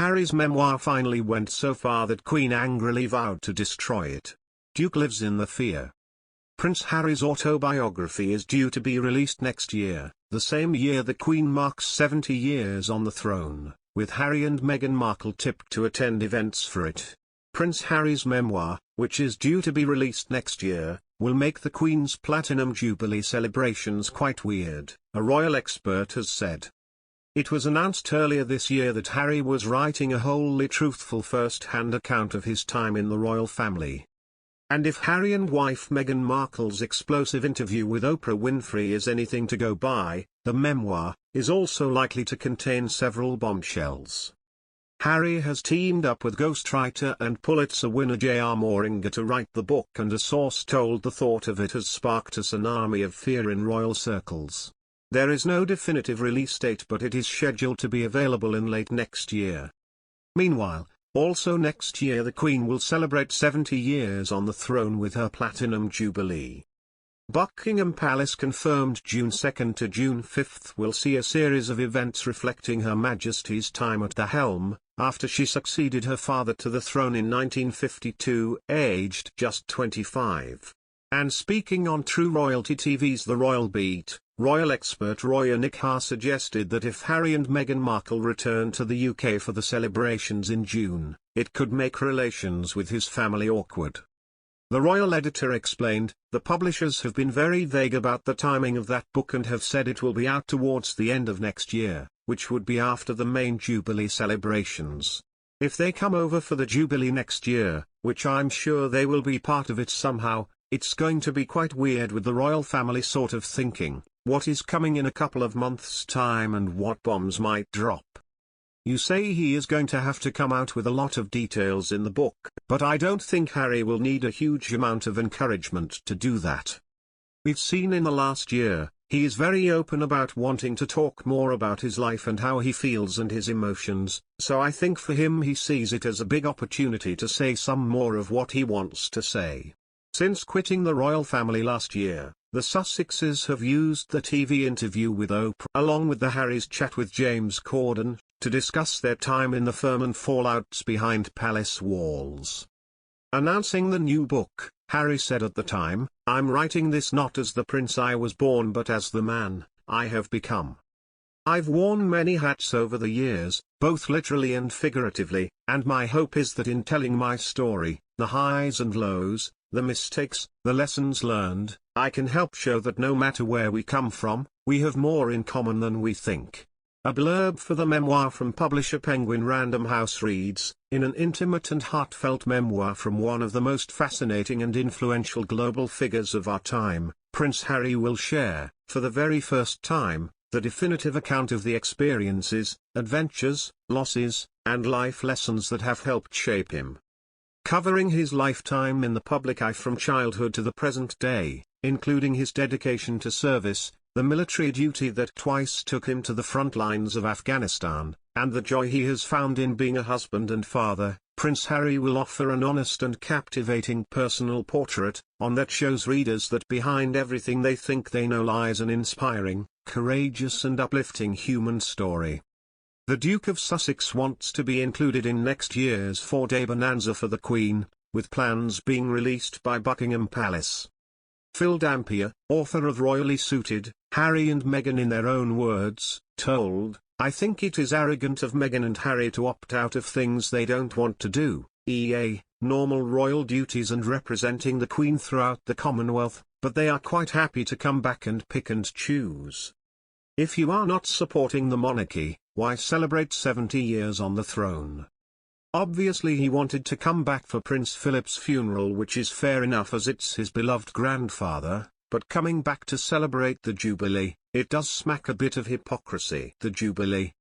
Harry's memoir finally went so far that Queen angrily vowed to destroy it. Duke lives in the fear. Prince Harry's autobiography is due to be released next year, the same year the Queen marks 70 years on the throne, with Harry and Meghan Markle tipped to attend events for it. Prince Harry's memoir, which is due to be released next year, will make the Queen's Platinum Jubilee celebrations quite weird, a royal expert has said. It was announced earlier this year that Harry was writing a wholly truthful first-hand account of his time in the royal family. And if Harry and wife Meghan Markle's explosive interview with Oprah Winfrey is anything to go by, the memoir is also likely to contain several bombshells. Harry has teamed up with ghostwriter and Pulitzer winner J.R. Mooringer to write the book, and a source told the thought of it has sparked a tsunami of fear in royal circles. There is no definitive release date, but it is scheduled to be available in late next year. Meanwhile, also next year the Queen will celebrate 70 years on the throne with her Platinum Jubilee. Buckingham Palace confirmed June 2 to June 5 will see a series of events reflecting Her Majesty's time at the helm, after she succeeded her father to the throne in 1952, aged just 25. And speaking on True Royalty TV's The Royal Beat, royal expert Roy Anikar suggested that if Harry and Meghan Markle return to the UK for the celebrations in June, it could make relations with his family awkward. The royal editor explained, "The publishers have been very vague about the timing of that book and have said it will be out towards the end of next year, which would be after the main Jubilee celebrations. If they come over for the Jubilee next year, which I'm sure they will be part of it somehow, it's going to be quite weird with the royal family sort of thinking, what is coming in a couple of months' time and what bombs might drop. You say he is going to have to come out with a lot of details in the book, but I don't think Harry will need a huge amount of encouragement to do that. We've seen in the last year, he is very open about wanting to talk more about his life and how he feels and his emotions, so I think for him he sees it as a big opportunity to say some more of what he wants to say." Since quitting the royal family last year, the Sussexes have used the TV interview with Oprah along with the Harry's chat with James Corden, to discuss their time in the firm and fallouts behind palace walls. Announcing the new book, Harry said at the time, "I'm writing this not as the prince I was born but as the man I have become. I've worn many hats over the years, both literally and figuratively, and my hope is that in telling my story, the highs and lows, the mistakes, the lessons learned, I can help show that no matter where we come from, we have more in common than we think." A blurb for the memoir from publisher Penguin Random House reads, "In an intimate and heartfelt memoir from one of the most fascinating and influential global figures of our time, Prince Harry will share, for the very first time, the definitive account of the experiences, adventures, losses, and life lessons that have helped shape him. Covering his lifetime in the public eye from childhood to the present day, including his dedication to service, the military duty that twice took him to the front lines of Afghanistan, and the joy he has found in being a husband and father, Prince Harry will offer an honest and captivating personal portrait, one that shows readers that behind everything they think they know lies an inspiring, courageous and uplifting human story." The Duke of Sussex wants to be included in next year's four-day bonanza for the Queen, with plans being released by Buckingham Palace. Phil Dampier, author of Royally Suited, Harry and Meghan in their own words, told, "I think it is arrogant of Meghan and Harry to opt out of things they don't want to do, e.a., normal royal duties and representing the Queen throughout the Commonwealth, but they are quite happy to come back and pick and choose. If you are not supporting the monarchy, why celebrate 70 years on the throne?" Obviously he wanted to come back for Prince Philip's funeral, which is fair enough as it's his beloved grandfather, but coming back to celebrate the Jubilee, it does smack a bit of hypocrisy. The Jubilee,